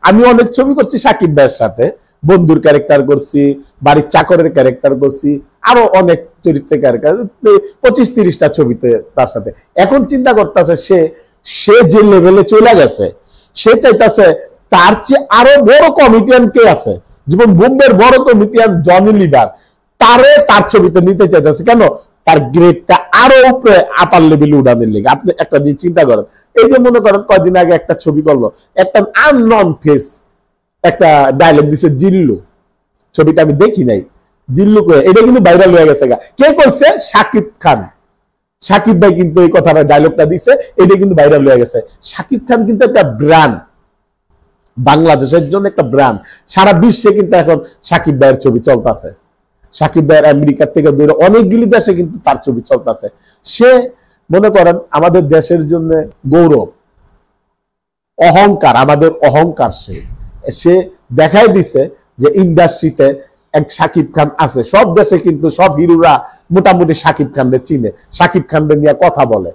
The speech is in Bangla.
আমি অনেক ছবি করছি সাকিব ভাইয়ের সাথে, বন্ধুর ক্যারেক্টার করছি, বাড়ির চাকরের ক্যারেক্টার করছি, আরো অনেক চরিত্রের ক্যারেক্টার, 25-30টা ছবিতে তার সাথে। এখন চিন্তা করতেছে সে যে লেভেলে চলে গেছে, সে চাইতেছে তার চেয়ে আরো বড় কমেডিয়ান কে আছে, যেমন বোম্বের বড় কমেডিয়ান জনি লিভার, তার ছবিতে নিতে চাইতেছে। কেন? তার গ্রেডটা আরো উপরে আপার লেভেলে উঠানোর লেগে। আপনি একটা জিনিস চিন্তা করেন, এই যে মনে করেন কয়দিন আগে একটা ছবি করলো, একটা আননন ফেস একটা ডায়লগ দিছে জিল্লু, ছবিটা আমি দেখি নাই, জিল্লু করে এটা কিন্তু ভাইরাল হয়ে গেছে। কে করছে? সাকিব খান। সাকিব ভাই কিন্তু এই কথাটা ডায়লগটা দিছে, এটা কিন্তু ভাইরাল হয়ে গেছে। সাকিব খান কিন্তু একটা ব্র্যান্ড, বাংলাদেশের জন্য একটা ব্র্যান্ড। সারা বিশ্বে কিন্তু এখন সাকিব ভাইয়ের ছবি চলতেছে। সাকিব ভাইয়ের আমেরিকা থেকে দূরে অনেকগুলি দেশে কিন্তু তার ছবি চলতেছে। সে মনে করেন আমাদের দেশের জন্য গৌরব, অহংকার, আমাদের অহংকার। সে দেখাই দিছে যে ইন্ডাস্ট্রিতে এক সাকিব খান আছে। সব দেশে কিন্তু সব হিরোরা মোটামুটি সাকিব খানকে চিনে, সাকিব খানকে নিয়ে কথা বলে।